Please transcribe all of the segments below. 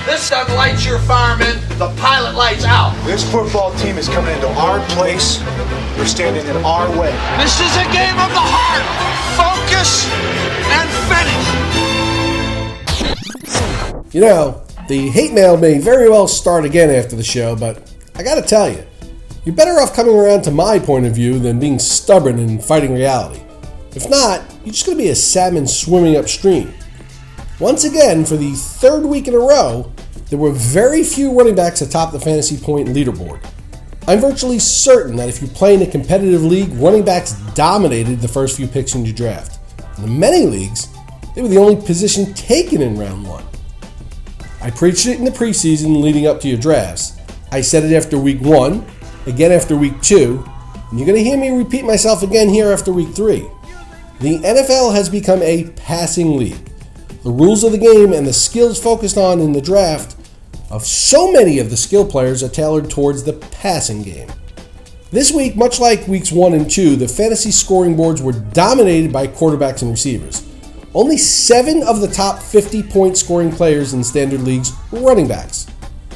This gun lights your firemen, the pilot lights out. This football team is coming into our place. We're standing in our way. This is a game of the heart. Focus and finish. You know, the hate mail may very well start again after the show, but I gotta tell you, you're better off coming around to my point of view than being stubborn and fighting reality. If not, you're just gonna be a salmon swimming upstream. Once again, for the third week in a row, there were very few running backs atop the fantasy point leaderboard. I'm virtually certain that if you play in a competitive league, running backs dominated the first few picks in your draft. In many leagues, they were the only position taken in round one. I preached it in the preseason leading up to your drafts. I said it after week 1, again after week 2, and you're going to hear me repeat myself again here after week 3. The NFL has become a passing league. The rules of the game and the skills focused on in the draft of so many of the skill players are tailored towards the passing game. This week, much like weeks 1 and 2, the fantasy scoring boards were dominated by quarterbacks and receivers. Only 7 of the top 50-point scoring players in standard leagues were running backs.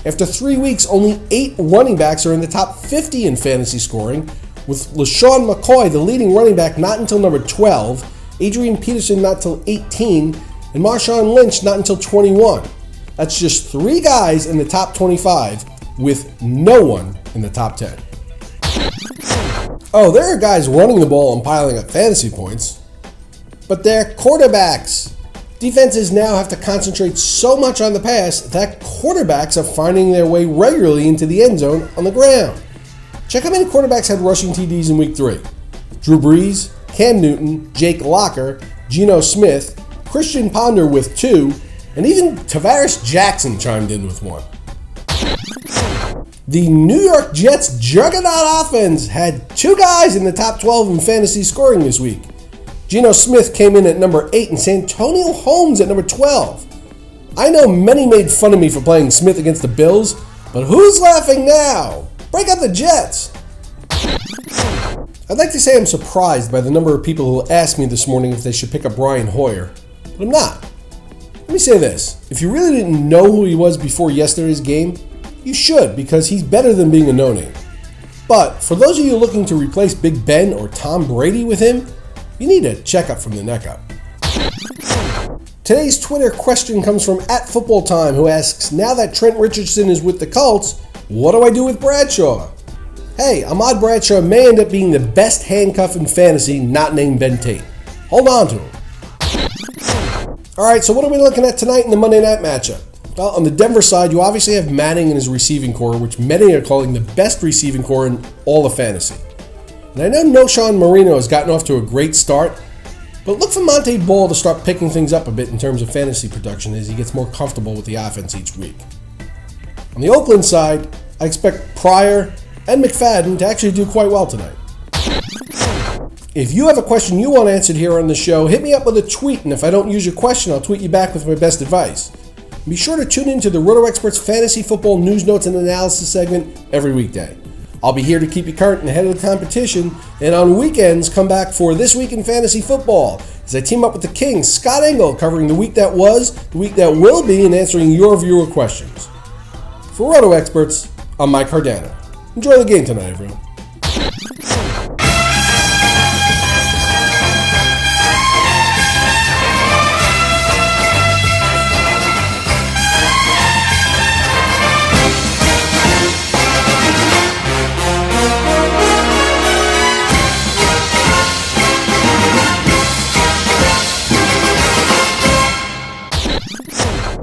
After 3 weeks, only 8 running backs are in the top 50 in fantasy scoring, with LaShawn McCoy, the leading running back, not until number 12, Adrian Peterson not until 18, and Marshawn Lynch not until 21. That's just 3 guys in the top 25, with no one in the top 10. Oh, there are guys running the ball and piling up fantasy points, but they're quarterbacks. Defenses now have to concentrate so much on the pass that quarterbacks are finding their way regularly into the end zone on the ground. Check how many quarterbacks had rushing TDs in week 3. Drew Brees, Cam Newton, Jake Locker, Geno Smith, Christian Ponder with 2, and even Tavares Jackson chimed in with 1. The New York Jets' juggernaut offense had 2 guys in the top 12 in fantasy scoring this week. Geno Smith came in at number 8 and Santonio Holmes at number 12. I know many made fun of me for playing Smith against the Bills, but who's laughing now? Break up the Jets! I'd like to say I'm surprised by the number of people who asked me this morning if they should pick up Brian Hoyer, but I'm not. Let me say this, if you really didn't know who he was before yesterday's game, you should, because he's better than being a no-name. But for those of you looking to replace Big Ben or Tom Brady with him, you need a checkup from the neck up. Today's Twitter question comes from @FootballTime, who asks, now that Trent Richardson is with the Colts, what do I do with Bradshaw? Hey, Ahmad Bradshaw may end up being the best handcuff in fantasy not named Ben Tate. Hold on to him. Alright, so what are we looking at tonight in the Monday night matchup? Well, on the Denver side, you obviously have Manning and his receiving core, which many are calling the best receiving core in all of fantasy. And I know Noshawn Marino has gotten off to a great start, but look for Monte Ball to start picking things up a bit in terms of fantasy production as he gets more comfortable with the offense each week. On the Oakland side, I expect Pryor and McFadden to actually do quite well tonight. If you have a question you want answered here on the show, hit me up with a tweet, and if I don't use your question, I'll tweet you back with my best advice. Be sure to tune in to the Roto Experts Fantasy Football News Notes and Analysis segment every weekday. I'll be here to keep you current and ahead of the competition, and on weekends, come back for This Week in Fantasy Football as I team up with the King, Scott Engel, covering the week that was, the week that will be, and answering your viewer questions. For Roto Experts, I'm Mike Cardano. Enjoy the game tonight, everyone.